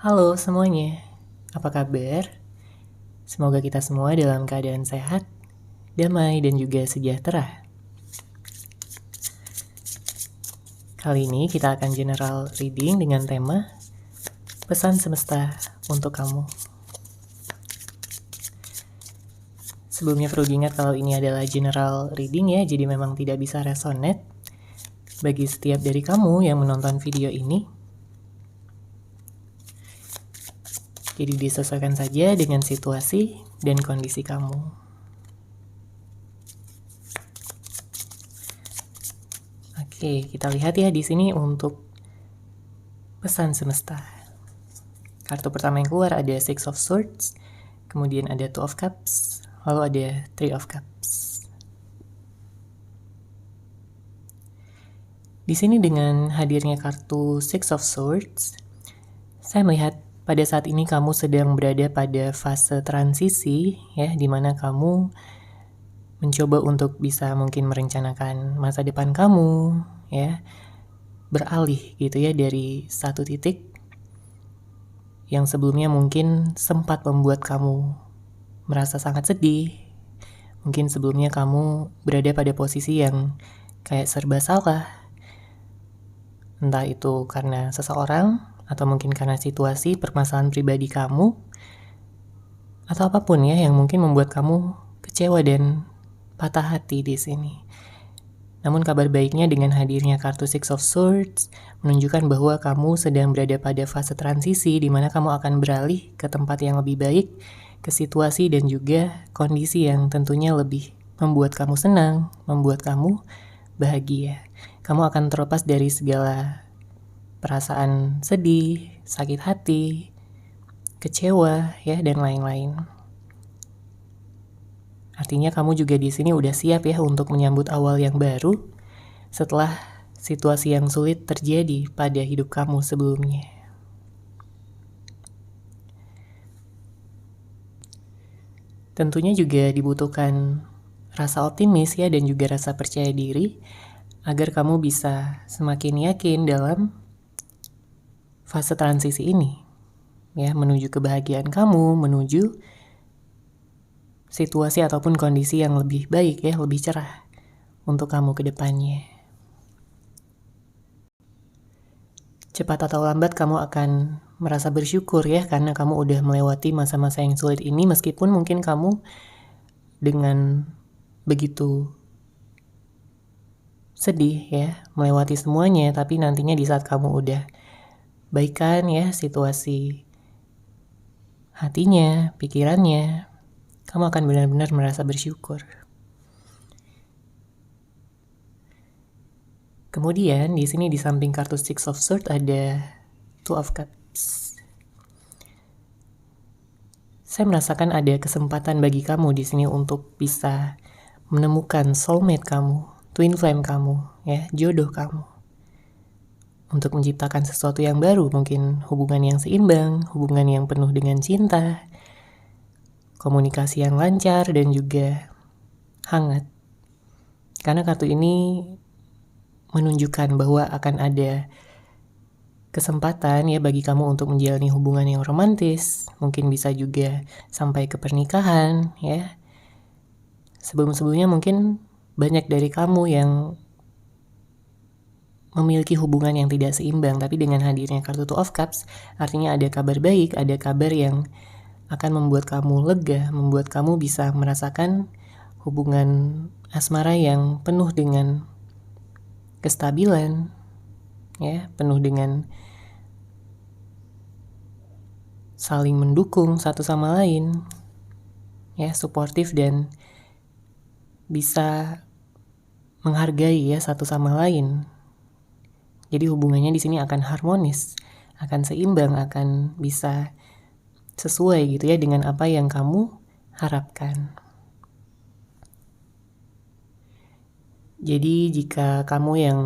Halo semuanya, apa kabar? Semoga kita semua dalam keadaan sehat, damai, dan juga sejahtera. Kali ini kita akan general reading dengan tema Pesan Semesta untuk Kamu. Sebelumnya perlu diingat kalau ini adalah general reading ya, jadi memang tidak bisa resonate bagi setiap dari kamu yang menonton video ini. Jadi disesuaikan saja dengan situasi dan kondisi kamu. Oke, kita lihat ya di sini untuk pesan semesta. Kartu pertama yang keluar ada Six of Swords, kemudian ada Two of Cups, lalu ada Three of Cups. Di sini dengan hadirnya kartu Six of Swords, saya melihat pada saat ini kamu sedang berada pada fase transisi ya, di mana kamu mencoba untuk bisa mungkin merencanakan masa depan kamu ya, beralih gitu ya dari satu titik yang sebelumnya mungkin sempat membuat kamu merasa sangat sedih. Mungkin sebelumnya kamu berada pada posisi yang kayak serba salah. Entah itu karena seseorang, atau mungkin karena situasi permasalahan pribadi kamu, atau apapun ya yang mungkin membuat kamu kecewa dan patah hati di sini. Namun kabar baiknya dengan hadirnya kartu Six of Swords menunjukkan bahwa kamu sedang berada pada fase transisi di mana kamu akan beralih ke tempat yang lebih baik, ke situasi dan juga kondisi yang tentunya lebih membuat kamu senang, membuat kamu bahagia. Kamu akan terlepas dari segala perasaan sedih, sakit hati, kecewa ya dan lain-lain. Artinya kamu juga di sini udah siap ya untuk menyambut awal yang baru setelah situasi yang sulit terjadi pada hidup kamu sebelumnya. Tentunya juga dibutuhkan rasa optimis ya dan juga rasa percaya diri agar kamu bisa semakin yakin dalam fase transisi ini ya, menuju kebahagiaan kamu, menuju situasi ataupun kondisi yang lebih baik ya, lebih cerah untuk kamu ke depannya. Cepat atau lambat kamu akan merasa bersyukur ya karena kamu udah melewati masa-masa yang sulit ini, meskipun mungkin kamu dengan begitu sedih ya melewati semuanya, tapi nantinya di saat kamu udah baikan ya situasi hatinya, pikirannya, kamu akan benar-benar merasa bersyukur. Kemudian di sini di samping kartu Six of Swords ada Two of Cups. Saya merasakan ada kesempatan bagi kamu di sini untuk bisa menemukan soulmate kamu, twin flame kamu, ya, jodoh kamu. Untuk menciptakan sesuatu yang baru, mungkin hubungan yang seimbang, hubungan yang penuh dengan cinta, komunikasi yang lancar dan juga hangat. Karena kartu ini menunjukkan bahwa akan ada kesempatan ya bagi kamu untuk menjalani hubungan yang romantis, mungkin bisa juga sampai ke pernikahan ya. Sebelum-sebelumnya mungkin banyak dari kamu yang memiliki hubungan yang tidak seimbang, tapi dengan hadirnya kartu Two of Cups, artinya ada kabar baik, ada kabar yang akan membuat kamu lega, membuat kamu bisa merasakan hubungan asmara yang penuh dengan kestabilan, ya, penuh dengan saling mendukung satu sama lain, ya, suportif dan bisa menghargai ya satu sama lain. Jadi hubungannya di sini akan harmonis, akan seimbang, akan bisa sesuai gitu ya dengan apa yang kamu harapkan. Jadi jika kamu yang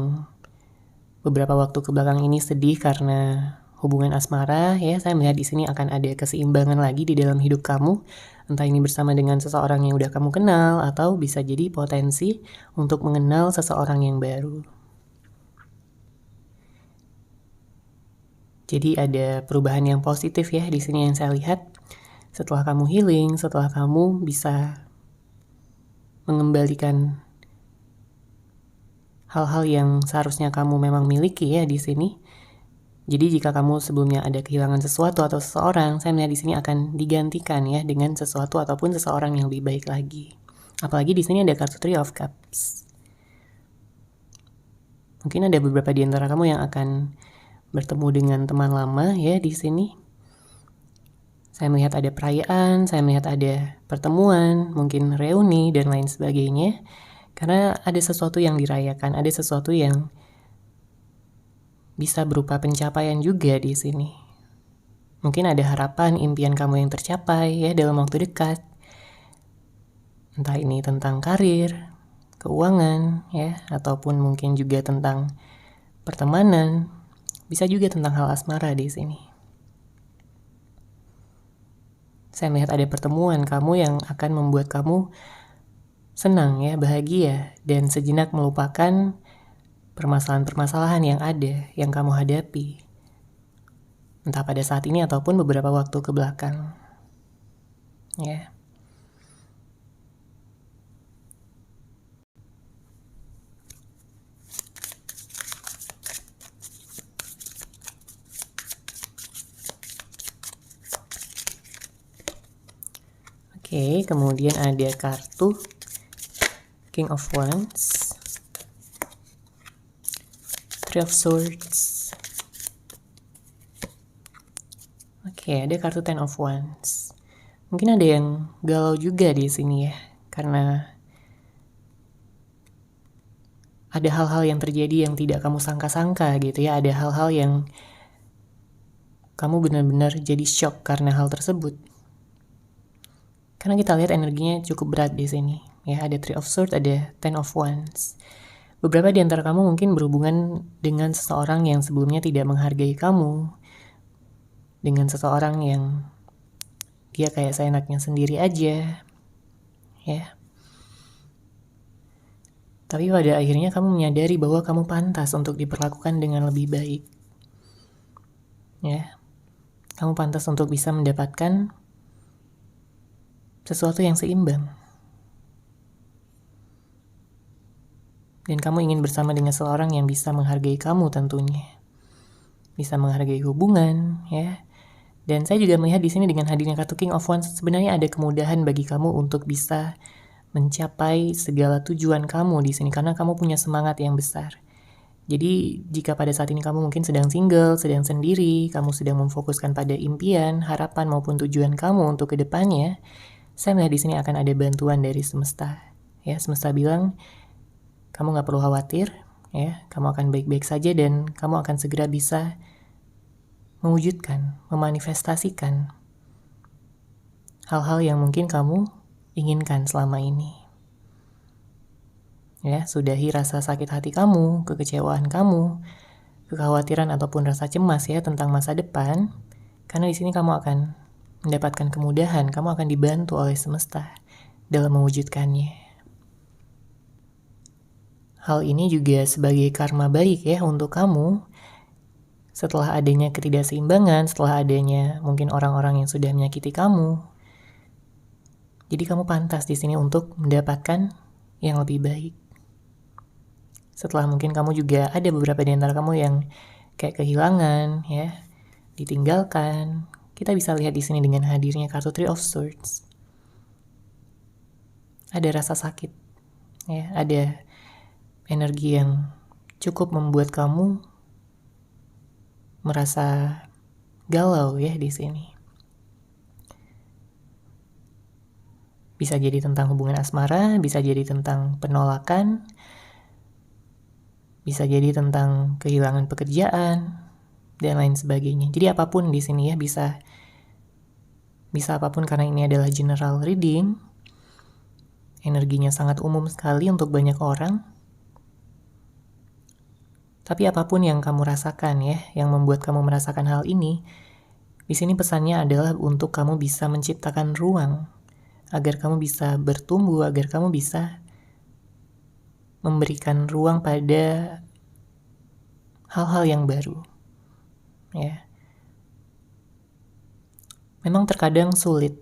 beberapa waktu kebelakang ini sedih karena hubungan asmara, ya saya melihat di sini akan ada keseimbangan lagi di dalam hidup kamu. Entah ini bersama dengan seseorang yang udah kamu kenal atau bisa jadi potensi untuk mengenal seseorang yang baru. Jadi ada perubahan yang positif ya di sini yang saya lihat. Setelah kamu healing, setelah kamu bisa mengembalikan hal-hal yang seharusnya kamu memang miliki ya di sini. Jadi jika kamu sebelumnya ada kehilangan sesuatu atau seseorang, saya melihat di sini akan digantikan ya dengan sesuatu ataupun seseorang yang lebih baik lagi. Apalagi di sini ada kartu Three of Cups. Mungkin ada beberapa di antara kamu yang akan bertemu dengan teman lama ya di sini. Saya melihat ada perayaan, saya melihat ada pertemuan, mungkin reuni dan lain sebagainya. Karena ada sesuatu yang dirayakan, ada sesuatu yang bisa berupa pencapaian juga di sini. Mungkin ada harapan, impian kamu yang tercapai ya dalam waktu dekat. Entah ini tentang karir, keuangan ya, ataupun mungkin juga tentang pertemanan. Bisa juga tentang hal asmara di sini. Saya melihat ada pertemuan kamu yang akan membuat kamu senang ya, bahagia, dan sejenak melupakan permasalahan-permasalahan yang ada, yang kamu hadapi. Entah pada saat ini ataupun beberapa waktu ke belakang. Ya. Oke, kemudian ada kartu King of Wands, Three of Swords. Oke, ada kartu Ten of Wands. Mungkin ada yang galau juga di sini ya, karena ada hal-hal yang terjadi yang tidak kamu sangka-sangka gitu ya. Ada hal-hal yang kamu benar-benar jadi shock karena hal tersebut. Karena kita lihat energinya cukup berat di sini. Ya, ada Three of Swords, ada Ten of Wands. Beberapa di antara kamu mungkin berhubungan dengan seseorang yang sebelumnya tidak menghargai kamu. Dengan seseorang yang dia kayak seenaknya sendiri aja. Ya. Tapi pada akhirnya kamu menyadari bahwa kamu pantas untuk diperlakukan dengan lebih baik. Ya. Kamu pantas untuk bisa mendapatkan sesuatu yang seimbang. Dan kamu ingin bersama dengan seseorang yang bisa menghargai kamu tentunya. Bisa menghargai hubungan, ya. Dan saya juga melihat di sini dengan hadirnya kartu King of Wands, sebenarnya ada kemudahan bagi kamu untuk bisa mencapai segala tujuan kamu di sini karena kamu punya semangat yang besar. Jadi jika pada saat ini kamu mungkin sedang single, sedang sendiri, kamu sedang memfokuskan pada impian, harapan maupun tujuan kamu untuk kedepannya, saya melihat di sini akan ada bantuan dari semesta. Ya, semesta bilang kamu gak perlu khawatir, ya, kamu akan baik-baik saja dan kamu akan segera bisa mewujudkan, memanifestasikan hal-hal yang mungkin kamu inginkan selama ini. Ya, sudahi rasa sakit hati kamu, kekecewaan kamu, kekhawatiran ataupun rasa cemas ya tentang masa depan, karena di sini kamu akan mendapatkan kemudahan, kamu akan dibantu oleh semesta dalam mewujudkannya. Hal ini juga sebagai karma baik ya untuk kamu. Setelah adanya ketidakseimbangan, setelah adanya mungkin orang-orang yang sudah menyakiti kamu, jadi kamu pantas di sini untuk mendapatkan yang lebih baik. Setelah mungkin kamu juga ada beberapa di antara kamu yang kayak kehilangan, ya, ditinggalkan. Kita bisa lihat di sini dengan hadirnya kartu Three of Swords. Ada rasa sakit, ya, ada energi yang cukup membuat kamu merasa galau ya di sini. Bisa jadi tentang hubungan asmara, bisa jadi tentang penolakan, bisa jadi tentang kehilangan pekerjaan dan lain sebagainya. Jadi apapun di sini ya, bisa apapun karena ini adalah general reading. Energinya sangat umum sekali untuk banyak orang. Tapi apapun yang kamu rasakan ya, yang membuat kamu merasakan hal ini, di sini pesannya adalah untuk kamu bisa menciptakan ruang agar kamu bisa bertumbuh, agar kamu bisa memberikan ruang pada hal-hal yang baru. Ya. Memang terkadang sulit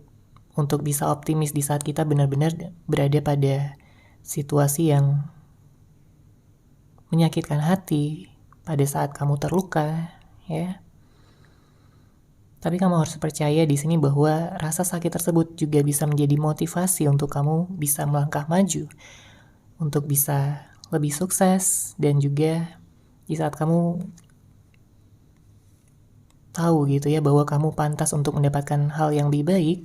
untuk bisa optimis di saat kita benar-benar berada pada situasi yang menyakitkan hati, pada saat kamu terluka, ya. Tapi kamu harus percaya di sini bahwa rasa sakit tersebut juga bisa menjadi motivasi untuk kamu bisa melangkah maju, untuk bisa lebih sukses, dan juga di saat kamu tahu gitu ya bahwa kamu pantas untuk mendapatkan hal yang lebih baik,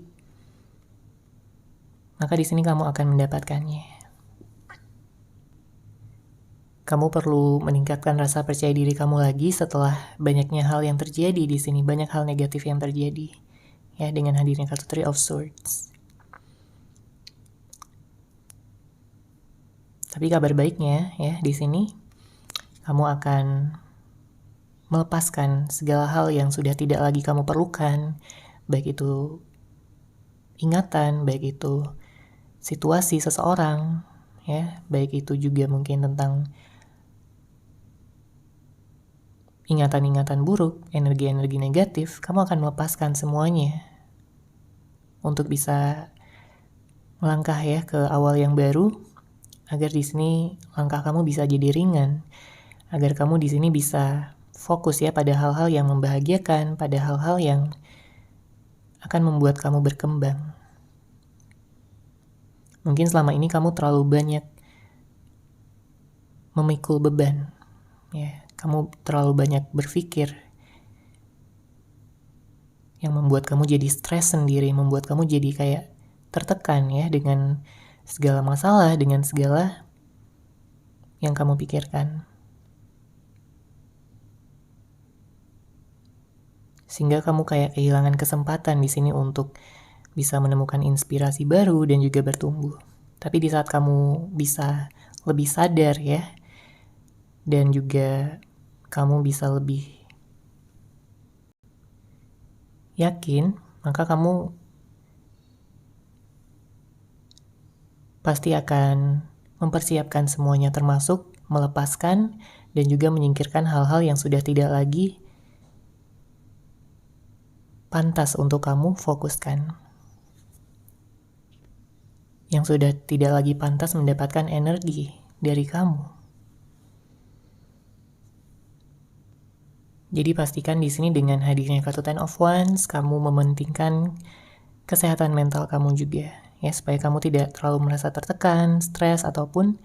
maka di sini kamu akan mendapatkannya. Kamu perlu meningkatkan rasa percaya diri kamu lagi setelah banyaknya hal yang terjadi di sini, banyak hal negatif yang terjadi. Ya, dengan hadirnya kartu Three of Swords. Tapi kabar baiknya ya, di sini kamu akan melepaskan segala hal yang sudah tidak lagi kamu perlukan, baik itu ingatan, baik itu situasi seseorang, ya, baik itu juga mungkin tentang ingatan-ingatan buruk, energi-energi negatif. Kamu akan melepaskan semuanya untuk bisa melangkah ya ke awal yang baru, agar di sini langkah kamu bisa jadi ringan, agar kamu di sini bisa fokus ya pada hal-hal yang membahagiakan, pada hal-hal yang akan membuat kamu berkembang. Mungkin selama ini kamu terlalu banyak memikul beban, ya. Kamu terlalu banyak berpikir yang membuat kamu jadi stres sendiri, membuat kamu jadi kayak tertekan ya dengan segala masalah, dengan segala yang kamu pikirkan. Sehingga kamu kayak kehilangan kesempatan di sini untuk bisa menemukan inspirasi baru dan juga bertumbuh. Tapi di saat kamu bisa lebih sadar ya, dan juga kamu bisa lebih yakin, maka kamu pasti akan mempersiapkan semuanya, termasuk melepaskan dan juga menyingkirkan hal-hal yang sudah tidak lagi pantas untuk kamu fokuskan, yang sudah tidak lagi pantas mendapatkan energi dari kamu. Jadi pastikan di sini dengan hadirnya kartu Ten of Wands, kamu mementingkan kesehatan mental kamu juga, ya, supaya kamu tidak terlalu merasa tertekan, stres, ataupun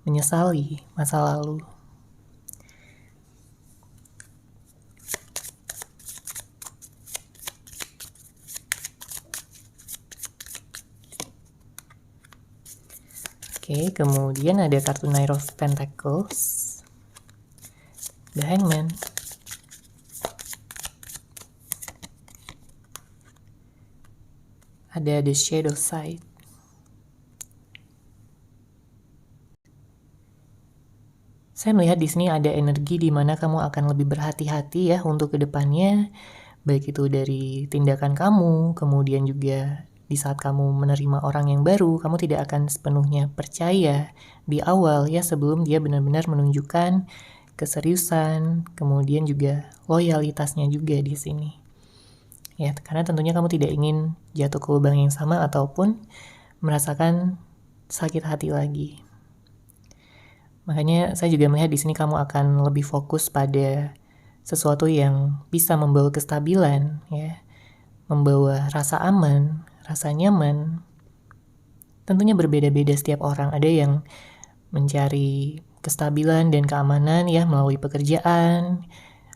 menyesali masa lalu. Oke, kemudian ada kartu Knight of Pentacles, The Hangman, ada The Shadow Side. Saya melihat di sini ada energi di mana kamu akan lebih berhati-hati ya untuk kedepannya, baik itu dari tindakan kamu, kemudian juga di saat kamu menerima orang yang baru, kamu tidak akan sepenuhnya percaya di awal ya, sebelum dia benar-benar menunjukkan keseriusan, kemudian juga loyalitasnya juga di sini. Ya, karena tentunya kamu tidak ingin jatuh ke lubang yang sama ataupun merasakan sakit hati lagi. Makanya saya juga melihat di sini kamu akan lebih fokus pada sesuatu yang bisa membawa kestabilan, ya, membawa rasa aman, rasa nyaman. Tentunya berbeda-beda setiap orang. Ada yang mencari kestabilan dan keamanan ya melalui pekerjaan.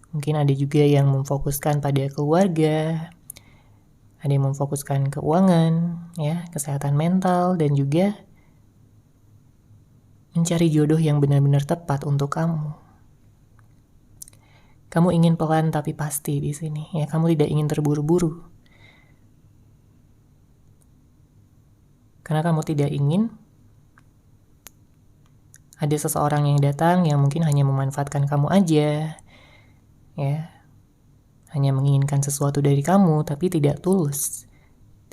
Mungkin ada juga yang memfokuskan pada keluarga, ada yang memfokuskan keuangan, ya, kesehatan mental, dan juga mencari jodoh yang benar-benar tepat untuk kamu. Kamu ingin pelan tapi pasti di sini, ya. Kamu tidak ingin terburu-buru, karena kamu tidak ingin ada seseorang yang datang yang mungkin hanya memanfaatkan kamu aja, ya, hanya menginginkan sesuatu dari kamu tapi tidak tulus,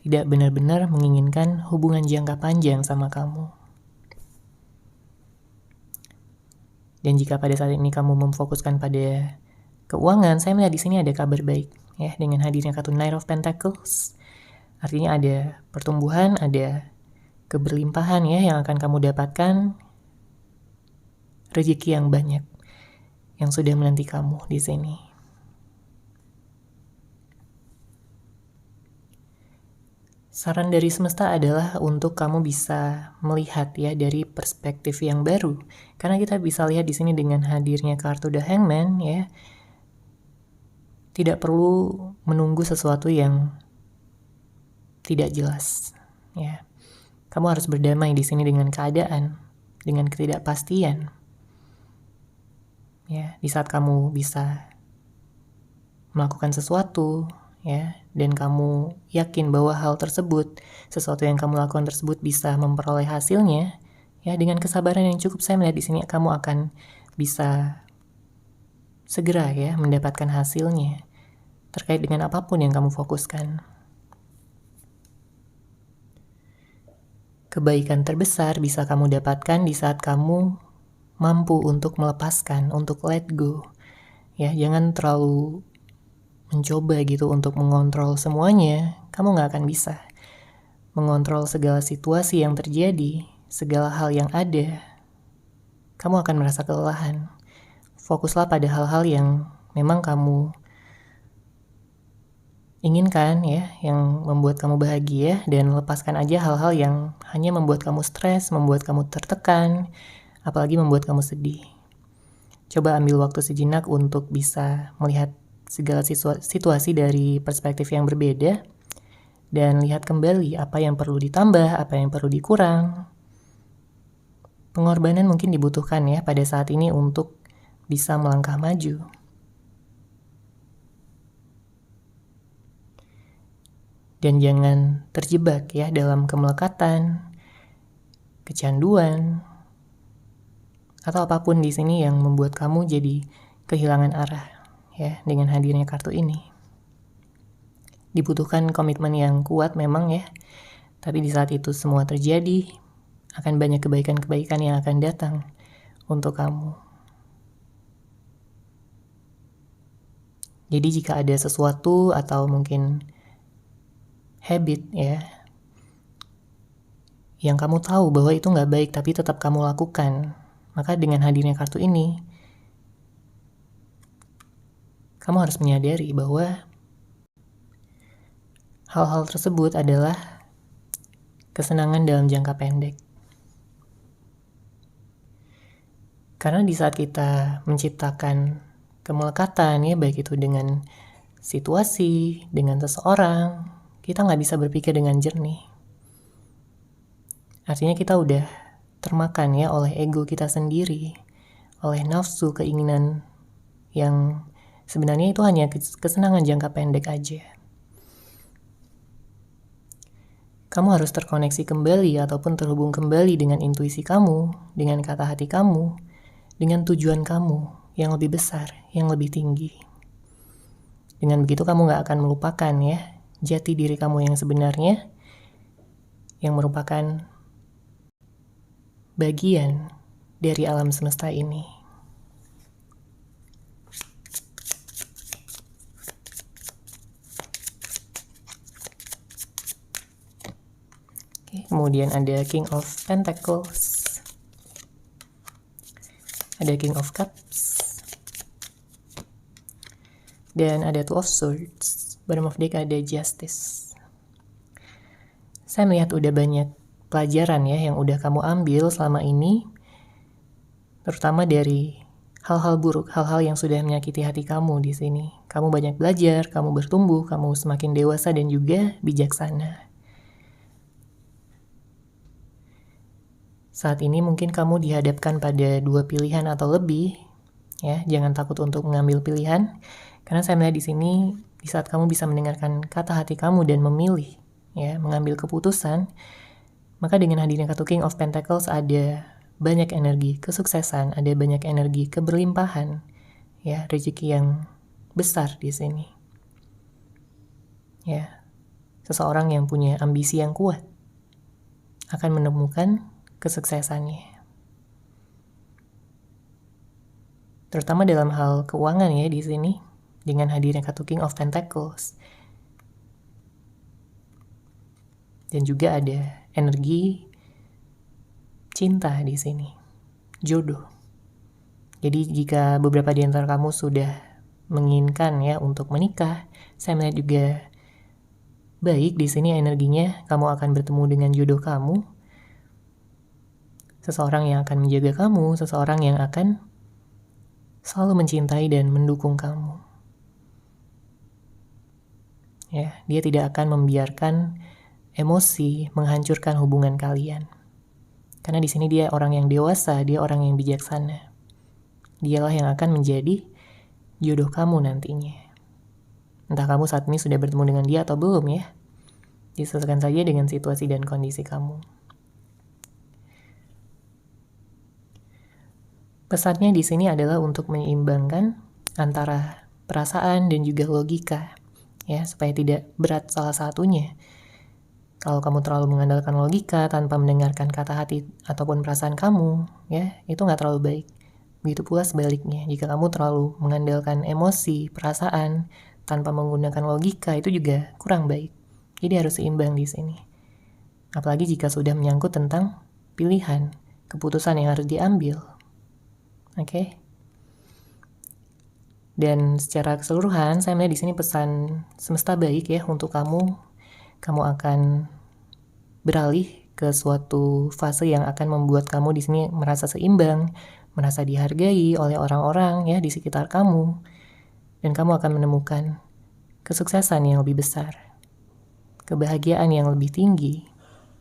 tidak benar-benar menginginkan hubungan jangka panjang sama kamu. Dan jika pada saat ini kamu memfokuskan pada keuangan, saya melihat di sini ada kabar baik. ya, dengan hadirnya kartu Knight of Pentacles. Artinya ada pertumbuhan, ada keberlimpahan ya yang akan kamu dapatkan, rezeki yang banyak yang sudah menanti kamu di sini. Saran dari semesta adalah untuk kamu bisa melihat ya dari perspektif yang baru. Karena kita bisa lihat di sini dengan hadirnya kartu The Hangman ya. Tidak perlu menunggu sesuatu yang tidak jelas ya. Kamu harus berdamai di sini dengan keadaan, dengan ketidakpastian. Ya, di saat kamu bisa melakukan sesuatu ya, dan kamu yakin bahwa hal tersebut, sesuatu yang kamu lakukan tersebut bisa memperoleh hasilnya, ya dengan kesabaran yang cukup, saya melihat di sini kamu akan bisa segera ya mendapatkan hasilnya terkait dengan apapun yang kamu fokuskan. Kebaikan terbesar bisa kamu dapatkan di saat kamu mampu untuk melepaskan, untuk let go. Ya, jangan terlalu mencoba gitu untuk mengontrol semuanya. Kamu gak akan bisa mengontrol segala situasi yang terjadi, segala hal yang ada. Kamu akan merasa kelelahan. Fokuslah pada hal-hal yang memang kamu inginkan ya, yang membuat kamu bahagia, dan lepaskan aja hal-hal yang hanya membuat kamu stres, membuat kamu tertekan, apalagi membuat kamu sedih. Coba ambil waktu sejenak untuk bisa melihat segala situasi dari perspektif yang berbeda, dan lihat kembali apa yang perlu ditambah, apa yang perlu dikurang. Pengorbanan mungkin dibutuhkan ya pada saat ini untuk bisa melangkah maju. Dan jangan terjebak ya dalam kemelekatan, kecanduan, atau apapun di sini yang membuat kamu jadi kehilangan arah. Ya, dengan hadirnya kartu ini dibutuhkan komitmen yang kuat memang ya, tapi di saat itu semua terjadi akan banyak kebaikan-kebaikan yang akan datang untuk kamu. Jadi jika ada sesuatu atau mungkin habit ya yang kamu tahu bahwa itu nggak baik tapi tetap kamu lakukan, maka dengan hadirnya kartu ini kamu harus menyadari bahwa hal-hal tersebut adalah kesenangan dalam jangka pendek. Karena di saat kita menciptakan kemelekatan ya, baik itu dengan situasi, dengan seseorang, kita nggak bisa berpikir dengan jernih. Artinya kita udah termakan ya oleh ego kita sendiri, oleh nafsu, keinginan yang sebenarnya itu hanya kesenangan jangka pendek aja. Kamu harus terkoneksi kembali ataupun terhubung kembali dengan intuisi kamu, dengan kata hati kamu, dengan tujuan kamu yang lebih besar, yang lebih tinggi. Dengan begitu kamu gak akan melupakan ya jati diri kamu yang sebenarnya, yang merupakan bagian dari alam semesta ini. Kemudian ada King of Pentacles, ada King of Cups, dan ada Two of Swords. Bottom of deck ada Justice. Saya melihat udah banyak pelajaran ya yang udah kamu ambil selama ini, terutama dari hal-hal buruk, hal-hal yang sudah menyakiti hati kamu di sini. Kamu banyak belajar, kamu bertumbuh, kamu semakin dewasa dan juga bijaksana. Saat ini mungkin kamu dihadapkan pada dua pilihan atau lebih, ya. Jangan takut untuk mengambil pilihan, karena saya melihat di sini di saat kamu bisa mendengarkan kata hati kamu dan memilih, ya, mengambil keputusan, maka dengan hadirnya kartu King of Pentacles ada banyak energi kesuksesan, ada banyak energi keberlimpahan, ya, rezeki yang besar di sini. Ya, seseorang yang punya ambisi yang kuat akan menemukan kesuksesannya. Terutama dalam hal keuangan ya di sini. dengan hadirnya kartu King of Pentacles. Dan juga ada energi cinta di sini, jodoh. Jadi jika beberapa di antara kamu sudah menginginkan ya untuk menikah, saya melihat juga baik di sini energinya kamu akan bertemu dengan jodoh kamu. Seseorang yang akan menjaga kamu, seseorang yang akan selalu mencintai dan mendukung kamu. Ya, dia tidak akan membiarkan emosi menghancurkan hubungan kalian. Karena di sini dia orang yang dewasa, dia orang yang bijaksana. Dialah yang akan menjadi jodoh kamu nantinya. Entah kamu saat ini sudah bertemu dengan dia atau belum ya. Disesuaikan saja dengan situasi dan kondisi kamu. Pesannya di sini adalah untuk menyeimbangkan antara perasaan dan juga logika, ya, supaya tidak berat salah satunya. Kalau kamu terlalu mengandalkan logika tanpa mendengarkan kata hati ataupun perasaan kamu, ya, itu nggak terlalu baik. Begitu pula sebaliknya, jika kamu terlalu mengandalkan emosi, perasaan, tanpa menggunakan logika, itu juga kurang baik. Jadi harus seimbang di sini. Apalagi jika sudah menyangkut tentang pilihan, keputusan yang harus diambil. Oke? Dan secara keseluruhan, saya melihat di sini pesan semesta baik ya untuk kamu. Kamu akan beralih ke suatu fase yang akan membuat kamu di sini merasa seimbang, merasa dihargai oleh orang-orang ya di sekitar kamu, dan kamu akan menemukan kesuksesan yang lebih besar, kebahagiaan yang lebih tinggi,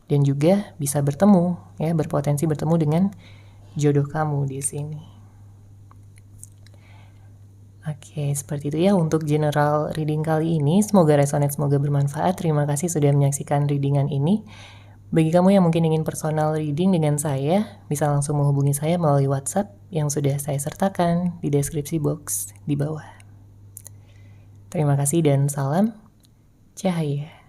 dan juga bisa bertemu ya, berpotensi bertemu dengan jodoh kamu di sini. Oke, seperti itu ya untuk general reading kali ini. Semoga resonate, semoga bermanfaat. Terima kasih sudah menyaksikan readingan ini. Bagi kamu yang mungkin ingin personal reading dengan saya, bisa langsung menghubungi saya melalui WhatsApp yang sudah saya sertakan di deskripsi box di bawah. Terima kasih dan salam cahaya.